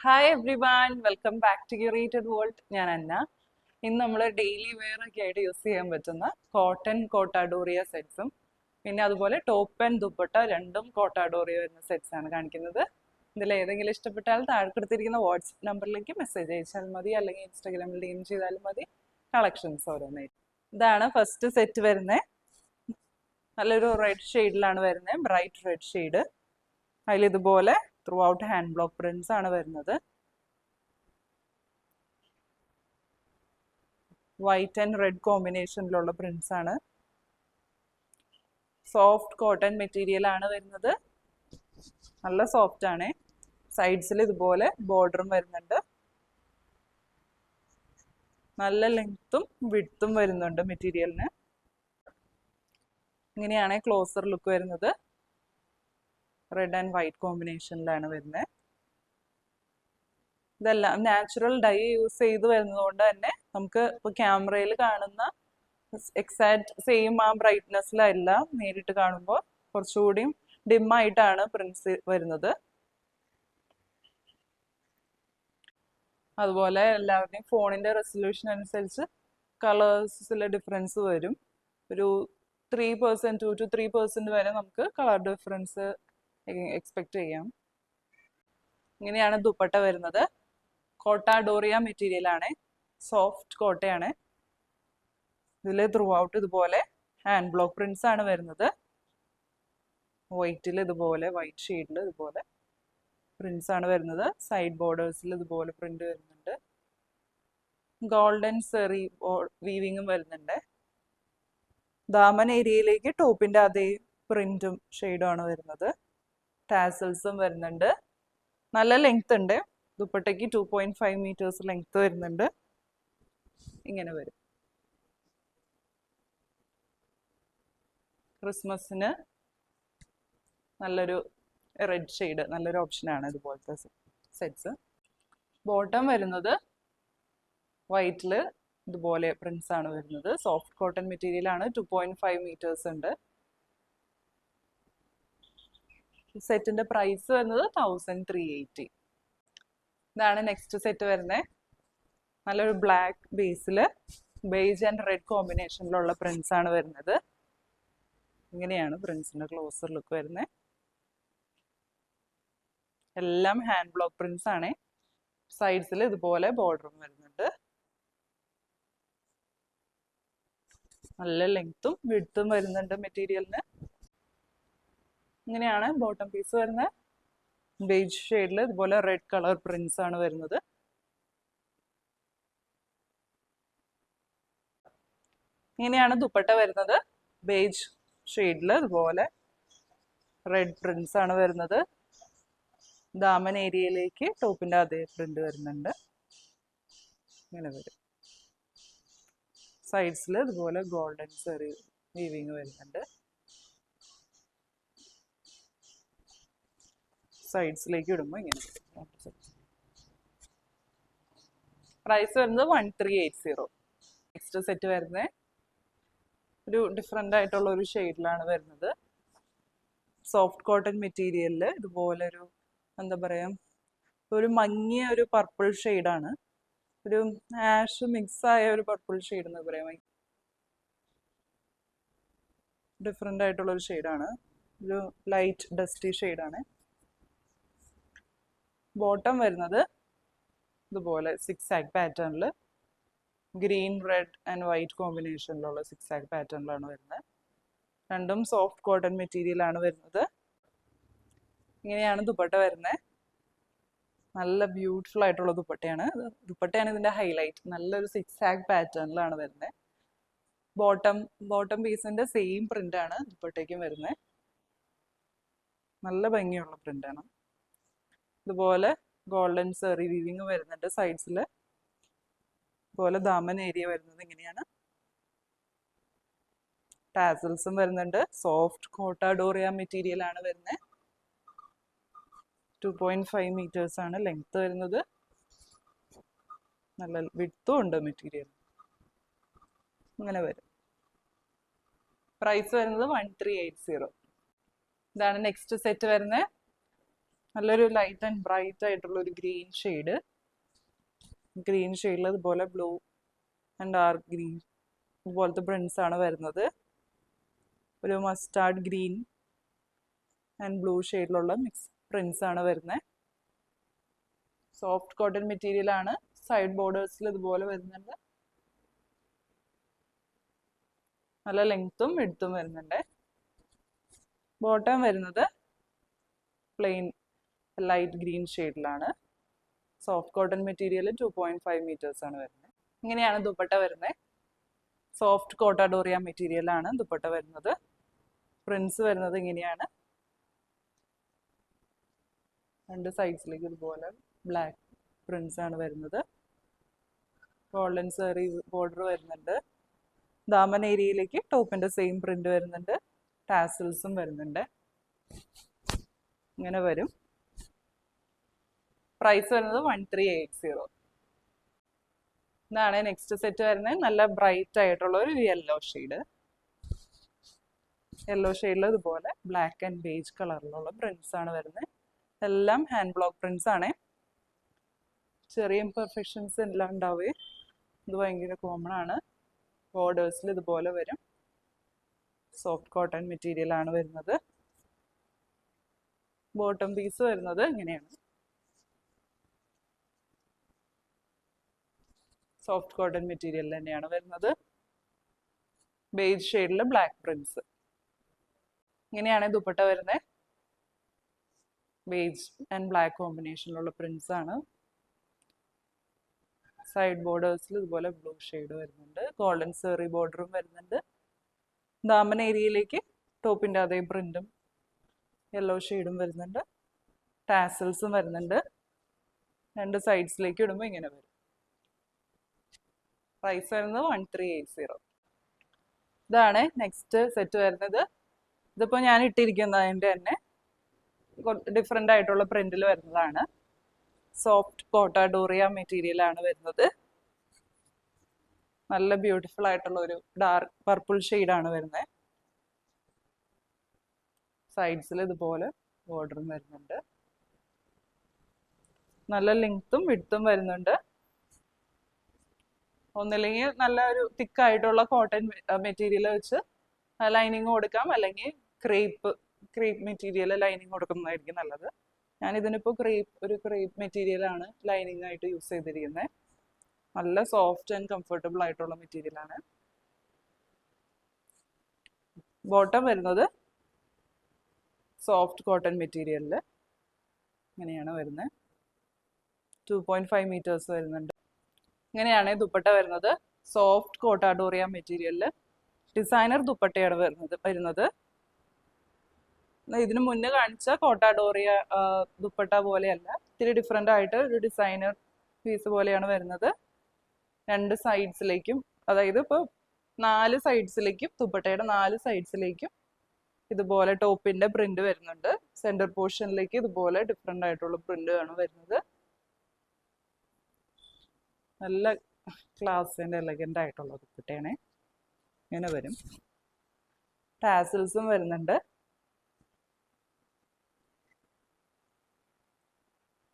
Hi everyone, welcome back to curated world. ഞാൻ അന്ന. ഇന്ന് നമ്മൾ ഡെയിലി വെയർ ഒക്കെ ആയിട്ട് യൂസ് ചെയ്യാൻ പറ്റുന്ന കോട്ടൺ കോട്ടാഡോറിയ സെറ്റ്സും പിന്നെ അതുപോലെ ടോപ്പ് ആൻഡ് ദുപ്പട്ട രണ്ടും കോട്ടാഡോറിയ വരുന്ന സെറ്റ്സ് ആണ് കാണിക്കുന്നത്. ഇതിൽ ഏതെങ്കിലും ഇഷ്ടപ്പെട്ടാൽ താഴെ കൊടുത്തിരിക്കുന്ന വാട്സ്ആപ്പ് നമ്പറിലേക്ക് മെസ്സേജ് അയച്ചാൽ മതി, അല്ലെങ്കിൽ ഇൻസ്റ്റാഗ്രാമിൽ ഡി എം ചെയ്താലും മതി. കളക്ഷൻസ് ഓരോന്നായിട്ട്. ഇതാണ് ഫസ്റ്റ് സെറ്റ് വരുന്നത്. നല്ലൊരു റെഡ് ഷെയ്ഡിലാണ് വരുന്നത്, ബ്രൈറ്റ് റെഡ് ഷെയ്ഡ്. അതിലിതുപോലെ throughout hand block prints ആണ് വരുന്നത്. വൈറ്റ് ആൻഡ് റെഡ് കോമ്പിനേഷനിലുള്ള പ്രിന്റ്സ് ആണ്. സോഫ്റ്റ് കോട്ടൺ മെറ്റീരിയൽ ആണ് വരുന്നത്. നല്ല സോഫ്റ്റ് ആണ്. സൈഡ്സിൽ ഇതുപോലെ ബോർഡറും വരുന്നുണ്ട്. നല്ല ലെങ്ത്തും വിഡ്ത്തും വരുന്നുണ്ട് മെറ്റീരിയലിന്. ഇങ്ങനെയാണ് ക്ലോസർ ലുക്ക് വരുന്നത്. റെഡ് ആൻഡ് വൈറ്റ് കോമ്പിനേഷനിലാണ് വരുന്നത്. ഇതെല്ലാം നാച്ചുറൽ ഡൈ യൂസ് ചെയ്ത് വരുന്നതുകൊണ്ട് തന്നെ നമുക്ക് ഇപ്പോൾ ക്യാമറയിൽ കാണുന്ന എക്സാക്ട് സെയിം ആ ബ്രൈറ്റ്നെസ്സിലല്ല, നേരിട്ട് കാണുമ്പോൾ കുറച്ചുകൂടിയും ഡിമ്മായിട്ടാണ് പ്രിന്റ്സ് വരുന്നത്. അതുപോലെ എല്ലാവരുടെയും ഫോണിന്റെ റെസൊല്യൂഷൻ അനുസരിച്ച് കളേഴ്സിലെ ഡിഫറൻസ് വരും. ഒരു 3% 2 to 3% വരെ നമുക്ക് കളർ ഡിഫറൻസ് എക്സ്പെക്ട് ചെയ്യാം. ഇങ്ങനെയാണ് ദുപ്പട്ട വരുന്നത്. കോട്ടാഡോറിയ മെറ്റീരിയൽ ആണ്, സോഫ്റ്റ് കോട്ടയാണ്. ഇതിൽ ത്രൂ ഔട്ട് ഇതുപോലെ ഹാൻഡ് ബ്ലോക്ക് പ്രിന്റ്സ് ആണ് വരുന്നത്. വൈറ്റിൽ ഇതുപോലെ, വൈറ്റ് ഷെയ്ഡിൽ ഇതുപോലെ പ്രിന്റ്സ് ആണ് വരുന്നത്. സൈഡ് ബോർഡേഴ്സിൽ ഇതുപോലെ പ്രിന്റ് വരുന്നുണ്ട്. ഗോൾഡൻ സെറി വീവിങ്ങും വരുന്നുണ്ട്. ദാമൻ ഏരിയയിലേക്ക് ടോപ്പിന്റെ അതേ പ്രിന്റും ഷെയ്ഡും ആണ് വരുന്നത്. ടാസൽസും വരുന്നുണ്ട്. നല്ല ലെങ്ത് ഉണ്ട്. ദുപ്പട്ടയ്ക്ക് 2.5 meters ലെങ്ത് വരുന്നുണ്ട്. ഇങ്ങനെ വരും. ക്രിസ്മസിന് നല്ലൊരു റെഡ് ഷെയ്ഡ് നല്ലൊരു ഓപ്ഷനാണ് ഇതുപോലത്തെ സെറ്റ്സ്. ബോട്ടം വരുന്നത് വൈറ്റിൽ ഇതുപോലെ പ്രിന്റ്സ് ആണ് വരുന്നത്. സോഫ്റ്റ് കോട്ടൺ മെറ്റീരിയൽ ആണ്. 2.5 meters ഉണ്ട്. സെറ്റിന്റെ പ്രൈസ് വരുന്നത് 1380. ഇതാണ് നെക്സ്റ്റ് സെറ്റ് വരുന്നത്. നല്ലൊരു ബ്ലാക്ക് ബേസിൽ ബേജ് ആൻഡ് റെഡ് കോമ്പിനേഷനിലുള്ള പ്രിന്റ്സ് ആണ് വരുന്നത്. ഇങ്ങനെയാണ് പ്രിന്റ്സിന്റെ ക്ലോസർ ലുക്ക് വരുന്നത്. എല്ലാം ഹാൻഡ് ബ്ലോക്ക് പ്രിന്റ്സ് ആണ്. സൈഡ്സിൽ ഇതുപോലെ ബോർഡറും വരുന്നുണ്ട്. നല്ല ലെങ്ത്തും വിഡ്ത്തും വരുന്നുണ്ട് മെറ്റീരിയലിന്. ഇങ്ങനെയാണ് ബോട്ടം പീസ് വരുന്നത്. ബേജ് ഷെയ്ഡിൽ ഇതുപോലെ റെഡ് കളർ പ്രിന്റ്സ് ആണ് വരുന്നത്. ഇങ്ങനെയാണ് ദുപ്പട്ട വരുന്നത്. ബേജ് ഷെയ്ഡിൽ ഇതുപോലെ റെഡ് പ്രിന്റ്സ് ആണ് വരുന്നത്. ദാമൻ ഏരിയയിലേക്ക് ടോപ്പിന്റെ അതേ പ്രിന്റ് വരുന്നുണ്ട്. ഇങ്ങനെ വരും. സൈഡ്സിൽ ഇതുപോലെ ഗോൾഡൻ സെറി വീവിങ് വരുന്നുണ്ട്. സൈഡ്സിലേക്ക് ഇടുമ്പോൾ ഇങ്ങനെ വരും. പ്രൈസ് വരുന്നത് 1380. നെക്സ്റ്റ് സെറ്റ് വരുന്നത് ഒരു ഡിഫറെൻ്റ് ആയിട്ടുള്ള ഒരു ഷെയ്ഡിലാണ് വരുന്നത്. സോഫ്റ്റ് കോട്ടൺ മെറ്റീരിയലിൽ ഇതുപോലെ ഒരു എന്താ പറയുക, ഒരു മങ്ങിയ ഒരു പർപ്പിൾ ഷെയ്ഡാണ്. ഒരു ആഷ് മിക്സ് ആയ ഒരു പർപ്പിൾ ഷെയ്ഡ് എന്ന് പറയാം. ഡിഫറെൻ്റ് ആയിട്ടുള്ള ഒരു ഷെയ്ഡാണ്. ഒരു ലൈറ്റ് ഡസ്റ്റി ഷെയ്ഡാണ്. ബോട്ടം വരുന്നത് ഇതുപോലെ 6-ആഗ് പാറ്റേണിൽ ഗ്രീൻ റെഡ് ആൻഡ് വൈറ്റ് കോമ്പിനേഷനിലുള്ള 6-ആഗ് പാറ്റേണിലാണ് വരുന്നത്. രണ്ടും സോഫ്റ്റ് കോട്ടൺ മെറ്റീരിയൽ ആണ് വരുന്നത്. ഇങ്ങനെയാണ് ദുപ്പട്ട വരുന്നത്. നല്ല ബ്യൂട്ടിഫുൾ ആയിട്ടുള്ള ദുപ്പട്ടയാണ്. ദുപ്പട്ടയാണ് ഇതിന്റെ ഹൈലൈറ്റ്. നല്ലൊരു 6-ആഗ് പാറ്റേണിലാണ് വരുന്നത്. ബോട്ടം പീസിന്റെ സെയിം പ്രിന്റ് ആണ് ദുപ്പട്ടയ്ക്കും വരുന്നത്. നല്ല ഭംഗിയുള്ള പ്രിന്റ് ആണ്. ഇതുപോലെ ഗോൾഡൻ സെറി വീവിങ് വരുന്നുണ്ട് സൈഡ്സിൽ. ഇതുപോലെ ദാമൻ ഏരിയ വരുന്നത് ഇങ്ങനെയാണ്. ടാസൽസും വരുന്നുണ്ട്. സോഫ്റ്റ് കോട്ടാഡോറിയ മെറ്റീരിയൽ ആണ് വരുന്നത്. 2.5 meters ആണ് ലെങ്ത് വരുന്നത്. നല്ല വിഡ്ത്തും ഉണ്ട് മെറ്റീരിയൽ. ഇങ്ങനെ വരും. പ്രൈസ് വരുന്നത് 1380. ഇതാണ് നെക്സ്റ്റ് സെറ്റ് വരുന്നത്. നല്ലൊരു ലൈറ്റ് ആൻഡ് ബ്രൈറ്റ് ആയിട്ടുള്ള ഒരു ഗ്രീൻ ഷെയ്ഡിൽ ഇതുപോലെ ബ്ലൂ ആൻഡ് ഡാർക്ക് ഗ്രീൻ ഇതുപോലത്തെ പ്രിന്റ്സ് ആണ് വരുന്നത്. ഒരു മസ്റ്റാർഡ് ഗ്രീൻ ആൻഡ് ബ്ലൂ ഷെയ്ഡിലുള്ള മിക്സ് പ്രിന്റ്സ് ആണ് വരുന്നത്. സോഫ്റ്റ് കോട്ടൺ മെറ്റീരിയൽ ആണ്. സൈഡ് ബോർഡേഴ്സിൽ ഇതുപോലെ വരുന്നുണ്ട്. നല്ല ലെങ്ത്തും വിഡ്ത്തും വരുന്നുണ്ട്. ബോട്ടം വരുന്നത് പ്ലെയിൻ ലൈറ്റ് ഗ്രീൻ ഷെയ്ഡിലാണ്. സോഫ്റ്റ് കോട്ടൺ മെറ്റീരിയൽ 2.5 മീറ്റേഴ്സ് ആണ് വരുന്നത്. ഇങ്ങനെയാണ് ദുപ്പട്ട വരുന്നത്. സോഫ്റ്റ് കോട്ടാഡോറിയ മെറ്റീരിയൽ ആണ് ദുപ്പട്ട വരുന്നത്. പ്രിന്റ്സ് വരുന്നത് ഇങ്ങനെയാണ്. രണ്ട് സൈഡ്സിലേക്ക് ഇതുപോലെ ബ്ലാക്ക് പ്രിന്റ്സ് ആണ് വരുന്നത്. ഗോൾഡൻ സാരി ബോർഡർ വരുന്നുണ്ട്. ദാമൻ ഏരിയയിലേക്ക് ടോപ്പിന്റെ സെയിം പ്രിന്റ് വരുന്നുണ്ട്. ടാസിൽസും വരുന്നുണ്ട്. ഇങ്ങനെ വരും. പ്രൈസ് വരുന്നത് 1380. ഇതാണ് നെക്സ്റ്റ് സെറ്റ് വരുന്നത്. നല്ല ബ്രൈറ്റ് ആയിട്ടുള്ള ഒരു യെല്ലോ ഷെയ്ഡ്. യെല്ലോ ഷെയ്ഡിൽ ഇതുപോലെ ബ്ലാക്ക് ആൻഡ് ബേജ് കളറിലുള്ള പ്രിന്റ്സ് ആണ് വരുന്നത്. എല്ലാം ഹാൻഡ് ബ്ലോക്ക് പ്രിന്റ്സ് ആണ്. ചെറിയ ഇംപെർഫെക്ഷൻസ് എല്ലാം ഉണ്ടാവുകയെ. ഇത് ഭയങ്കര കോമൺ ആണ്. ബോർഡേഴ്സിൽ ഇതുപോലെ വരും. സോഫ്റ്റ് കോട്ടൺ മെറ്റീരിയൽ ആണ് വരുന്നത്. ബോട്ടം പീസ് വരുന്നത് ഇങ്ങനെയാണ്. സോഫ്റ്റ് കോട്ടൺ മെറ്റീരിയൽ തന്നെയാണ് വരുന്നത്. ബേജ് ഷെയ്ഡിൽ ബ്ലാക്ക് പ്രിന്റ്സ്. ഇങ്ങനെയാണ് ദുപ്പട്ട വരുന്നത്. ബേജ് ആൻഡ് ബ്ലാക്ക് കോമ്പിനേഷനിലുള്ള പ്രിന്റ്സ് ആണ്. സൈഡ് ബോർഡേഴ്സിൽ ഇതുപോലെ ബ്ലൂ ഷെയ്ഡ് വരുന്നുണ്ട്. ഗോൾഡൻ സെറി ബോർഡറും വരുന്നുണ്ട്. ദാമൻ ഏരിയയിലേക്ക് ടോപ്പിന്റെ അതേ പ്രിന്റും യെല്ലോ ഷെയ്ഡും വരുന്നുണ്ട്. ടാസൽസും വരുന്നുണ്ട്. രണ്ട് സൈഡ്സിലേക്ക് ഇടുമ്പോൾ ഇങ്ങനെ വരും. പ്രൈസ് വരുന്നത് 1380. ഇതാണ് നെക്സ്റ്റ് സെറ്റ് വരുന്നത്. ഇതിപ്പോൾ ഞാൻ ഇട്ടിരിക്കുന്നതിൻ്റെ തന്നെ ഡിഫറെൻ്റ് ആയിട്ടുള്ള പ്രിന്റിൽ വരുന്നതാണ്. സോഫ്റ്റ് കോട്ടാഡോറിയ മെറ്റീരിയൽ ആണ് വരുന്നത്. നല്ല ബ്യൂട്ടിഫുൾ ആയിട്ടുള്ള ഒരു ഡാർക്ക് പർപ്പിൾ ഷെയ്ഡാണ് വരുന്നത്. സൈഡ്സിൽ ഇതുപോലെ ബോർഡറും വരുന്നുണ്ട്. നല്ല ലെങ്ത്തും വിഡ്ത്തും വരുന്നുണ്ട്. ഒന്നില്ലെങ്കിൽ നല്ല ഒരു തിക്കായിട്ടുള്ള കോട്ടൺ മെറ്റീരിയൽ വെച്ച് ലൈനിങ് കൊടുക്കാം, അല്ലെങ്കിൽ ക്രേപ്പ് മെറ്റീരിയൽ ലൈനിങ് കൊടുക്കുന്നതായിരിക്കും നല്ലത്. ഞാനിതിനിപ്പോൾ ക്രേപ്പ് മെറ്റീരിയലാണ് ലൈനിങ് ആയിട്ട് യൂസ് ചെയ്തിരിക്കുന്നത്. നല്ല സോഫ്റ്റ് ആൻഡ് കംഫർട്ടബിൾ ആയിട്ടുള്ള മെറ്റീരിയലാണ്. ബോട്ടം വരുന്നത് സോഫ്റ്റ് കോട്ടൺ മെറ്റീരിയലിൽ ഇങ്ങനെയാണ് വരുന്നത്. 2.5 മീറ്റേഴ്സ് വരുന്നുണ്ട്. ഇങ്ങനെയാണ് ദുപ്പട്ട വരുന്നത്. സോഫ്റ്റ് കോട്ടാഡോറിയ മെറ്റീരിയലിൽ ഡിസൈനർ ദുപ്പട്ടയാണ് വരുന്നത്. ഇതിനു മുന്നേ കാണിച്ച കോട്ടാഡോറിയ ദുപ്പട്ട പോലെയല്ല, ഇത്തിരി ഡിഫറെൻ്റ് ആയിട്ട് ഒരു ഡിസൈനർ പീസ് പോലെയാണ് വരുന്നത്. രണ്ട് സൈഡ്സിലേക്കും, അതായത് ഇപ്പോൾ 4 സൈഡ്സിലേക്കും ദുപ്പട്ടയുടെ 4 സൈഡ്സിലേക്കും ഇതുപോലെ ടോപ്പിന്റെ പ്രിന്റ് വരുന്നുണ്ട്. സെന്റർ പോർഷനിലേക്ക് ഇതുപോലെ ഡിഫറെൻ്റ് ആയിട്ടുള്ള പ്രിന്റ് ആണ് വരുന്നത്. നല്ല ക്ലാസ് ആൻഡ് എലഗന്റ് ആയിട്ടുള്ള ദുപ്പട്ടയാണ്. ഇങ്ങനെ വരും. ടാസിൽസും വരുന്നുണ്ട്.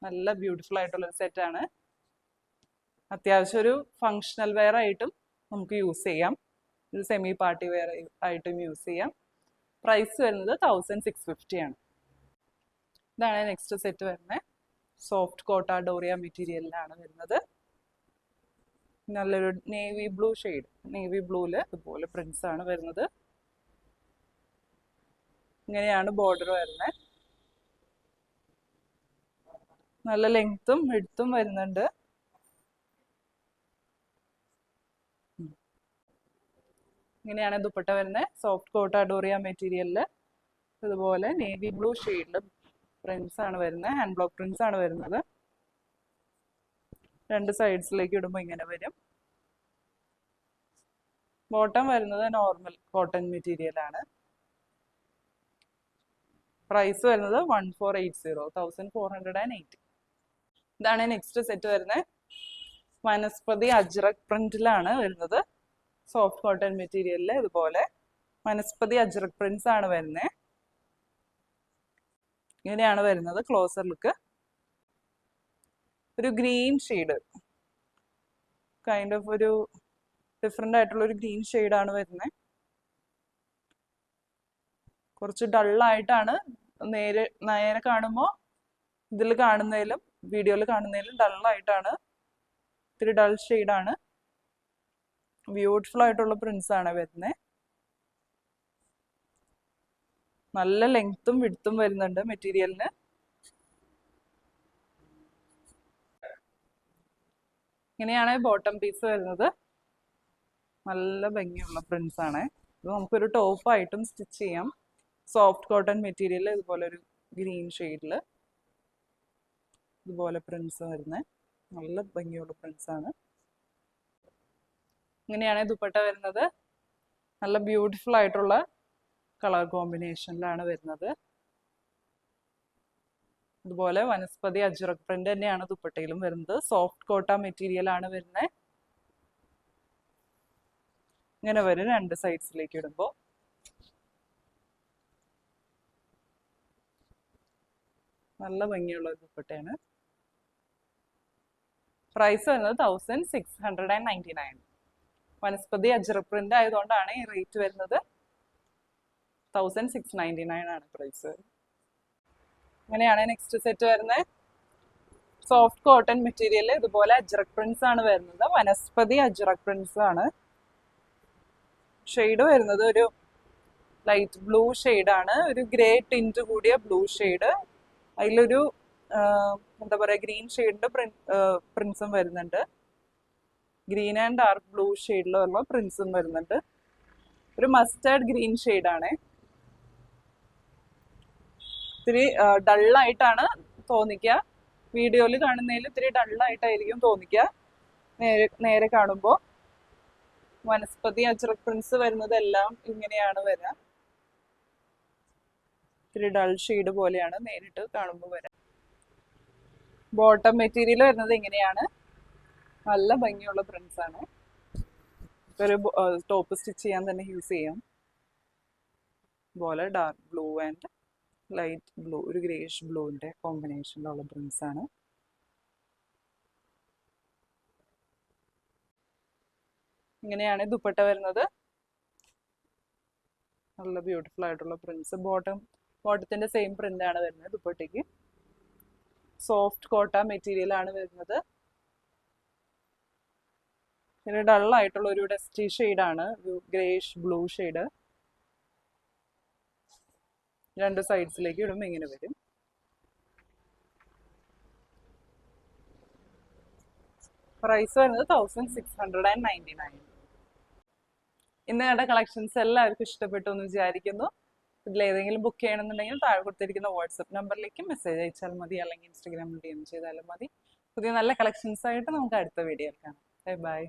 നല്ല ബ്യൂട്ടിഫുൾ ആയിട്ടുള്ള ഒരു സെറ്റാണ്. അത്യാവശ്യം ഒരു ഫങ്ഷണൽ വെയർ ആയിട്ടും നമുക്ക് യൂസ് ചെയ്യാം. ഒരു സെമി പാർട്ടി വെയർ ആയിട്ടും യൂസ് ചെയ്യാം. പ്രൈസ് വരുന്നത് 1650 ആണ്. ഇതാണ് നെക്സ്റ്റ് സെറ്റ് വരുന്നത്. സോഫ്റ്റ് കോട്ടാഡോറിയ മെറ്റീരിയലിലാണ് വരുന്നത്. നല്ലൊരു നേവി ബ്ലൂ ഷെയ്ഡ്, നേവി ബ്ലൂവിൽ ഇതുപോലെ പ്രിന്റ്സ് ആണ് വരുന്നത്. ഇങ്ങനെയാണ് ബോർഡർ വരുന്നത്. നല്ല ലെങ്ത്തും വിഡ്ത്തും വരുന്നുണ്ട്. ഇങ്ങനെയാണ് ദുപ്പട്ട വരുന്നത്. സോഫ്റ്റ് കോട്ടാഡോറിയ മെറ്റീരിയലിൽ ഇതുപോലെ നേവി ബ്ലൂ ഷെയ്ഡിൽ പ്രിന്റ്സ് ആണ് വരുന്നത്. ഹാൻഡ് ബ്ലോക്ക് പ്രിന്റ്സ് ആണ് വരുന്നത്. രണ്ട് സൈഡ്സിലേക്ക് ഇടുമ്പോൾ ഇങ്ങനെ വരും. ബോട്ടം വരുന്നത് നോർമൽ കോട്ടൺ മെറ്റീരിയൽ ആണ്. പ്രൈസ് വരുന്നത് 1480. ഇതാണ് നെക്സ്റ്റ് സെറ്റ് വരുന്നത്. വനസ്പതി അജ്രക് പ്രിന്റിലാണ് വരുന്നത്. സോഫ്റ്റ് കോട്ടൺ മെറ്റീരിയലിൽ ഇതുപോലെ വനസ്പതി അജ്രക് പ്രിന്റ്സ് ആണ് വരുന്നത്. ഇങ്ങനെയാണ് വരുന്നത് ക്ലോസർ ലുക്ക്. ഒരു ഗ്രീൻ ഷെയ്ഡ്, കൈൻഡ് ഓഫ് ഒരു ഡിഫറെൻ്റ് ആയിട്ടുള്ള ഒരു ഗ്രീൻ ഷെയ്ഡാണ് വരുന്നത്. കുറച്ച് ഡള്ളായിട്ടാണ് നേരെ കാണുമ്പോൾ ഇതിൽ കാണുന്നതിലും വീഡിയോയിൽ കാണുന്നതിലും ഡള്ളായിട്ടാണ്, ഇത്തിരി ഡൾ ഷെയ്ഡാണ്. ബ്യൂട്ടിഫുൾ ആയിട്ടുള്ള പ്രിന്റ്സ് ആണ് വരുന്നത്. നല്ല ലെങ്ത്തും വിഡ്ത്തും വരുന്നുണ്ട് മെറ്റീരിയലിന്. ഇങ്ങനെയാണ് ബോട്ടം പീസ് വരുന്നത്. നല്ല ഭംഗിയുള്ള പ്രിന്റ്സ് ആണ്. ഇത് നമുക്കൊരു ടോപ്പായിട്ടും സ്റ്റിച്ച് ചെയ്യാം. സോഫ്റ്റ് കോട്ടൺ മെറ്റീരിയൽ, ഇതുപോലെ ഒരു ഗ്രീൻ ഷെയ്ഡിൽ ഇതുപോലെ പ്രിന്റ്സ് വരുന്നത്. നല്ല ഭംഗിയുള്ള പ്രിന്റ്സ് ആണ്. ഇങ്ങനെയാണ് ദുപ്പട്ട വരുന്നത്. നല്ല ബ്യൂട്ടിഫുൾ ആയിട്ടുള്ള കളർ കോമ്പിനേഷനിലാണ് വരുന്നത്. ഇതുപോലെ വനസ്പതി അജ്രക് പ്രിന്റ് തന്നെയാണ് ദുപ്പട്ടയിലും വരുന്നത്. സോഫ്റ്റ് കോട്ട മെറ്റീരിയൽ ആണ് വരുന്നത്. ഇങ്ങനെ വരും രണ്ട് സൈഡ്സിലേക്ക് ഇടുമ്പോൾ. നല്ല ഭംഗിയുള്ള ദുപ്പട്ടയാണ്. പ്രൈസ് വരുന്നത് 1699. വനസ്പതി അജ്രക് പ്രിന്റ് ആയതുകൊണ്ടാണ് ഈ റേറ്റ് വരുന്നത്. 1699 ആണ് പ്രൈസ്. ഇങ്ങനെയാണ് നെക്സ്റ്റ് സെറ്റ് വരുന്നത്. സോഫ്റ്റ് കോട്ടൺ മെറ്റീരിയൽ, ഇതുപോലെ അജ്രക് പ്രിന്റ്സ് ആണ് വരുന്നത്. വനസ്പതി അജ്രക് പ്രിന്റ്സ് ആണ്. ഷെയ്ഡ് വരുന്നത് ഒരു ലൈറ്റ് ബ്ലൂ ഷെയ്ഡാണ്. ഒരു ഗ്രേ ടിൻറ്റ് കൂടിയ ബ്ലൂ ഷെയ്ഡ്. അതിലൊരു എന്താ പറയുക, ഗ്രീൻ ഷെയ്ഡിന്റെ പ്രിന്റ്സും വരുന്നുണ്ട്. ഗ്രീൻ ആൻഡ് ഡാർക്ക് ബ്ലൂ ഷെയ്ഡിലുള്ള പ്രിന്റ്സും വരുന്നുണ്ട്. ഒരു മസ്റ്റേർഡ് ഗ്രീൻ ഷെയ്ഡാണ്. ഇത്തിരി ഡള്ളായിട്ടാണ് തോന്നിക്കുക. വീഡിയോയിൽ കാണുന്നതിൽ ഇത്തിരി ഡള്ളായിട്ടായിരിക്കും തോന്നിക്കുക നേരെ കാണുമ്പോൾ. വനസ്പതി അജ്രക് പ്രിന്റ്സ് വരുന്നതെല്ലാം ഇങ്ങനെയാണ് വരിക. ഇത്തിരി ഡൾ ഷെയ്ഡ് പോലെയാണ് നേരിട്ട് കാണുമ്പോൾ വരാം. ബോട്ടം മെറ്റീരിയൽ വരുന്നത് ഇങ്ങനെയാണ്. നല്ല ഭംഗിയുള്ള പ്രിന്റ്സ് ആണ്. ഒരു ടോപ്പ് സ്റ്റിച്ച് ചെയ്യാൻ തന്നെ യൂസ് ചെയ്യാം. പോലെ dark blue and light blue, ഒരു ഗ്രേഷ് ബ്ലൂവിൻ്റെ കോമ്പിനേഷനിലുള്ള പ്രിന്റ്സ് ആണ്. ഇങ്ങനെയാണ് ദുപ്പട്ട വരുന്നത്. നല്ല ബ്യൂട്ടിഫുൾ ആയിട്ടുള്ള പ്രിന്റ്സ്. ബോട്ടത്തിന്റെ സെയിം പ്രിന്റ് ആണ് വരുന്നത് ദുപ്പട്ടയ്ക്ക്. സോഫ്റ്റ് കോട്ട മെറ്റീരിയൽ ആണ് വരുന്നത്. പിന്നെ ഡൾ ആയിട്ടുള്ള ഒരു ഡസ്റ്റി ഷെയ്ഡാണ്, ഒരു ഗ്രേഷ് ബ്ലൂ ഷെയ്ഡ്. രണ്ട് സൈഡ്സിലേക്ക് ഇടുമ്പോൾ ഇങ്ങനെ വരും. പ്രൈസ് വരുന്നത് 1699. ഇന്ന് കണ്ട കളക്ഷൻസ് എല്ലാവർക്കും ഇഷ്ടപ്പെട്ടു എന്ന് വിചാരിക്കുന്നു. ഇതിലേതെങ്കിലും ബുക്ക് ചെയ്യണമെന്നുണ്ടെങ്കിൽ താഴെ കൊടുത്തിരിക്കുന്ന വാട്സപ്പ് നമ്പറിലേക്ക് മെസ്സേജ് അയച്ചാൽ മതി, അല്ലെങ്കിൽ ഇൻസ്റ്റാഗ്രാമിൽ DM ചെയ്താലും മതി. പുതിയ നല്ല കളക്ഷൻസ് ആയിട്ട് നമുക്ക് അടുത്ത വീഡിയോയിൽ കാണാം. Bye bye.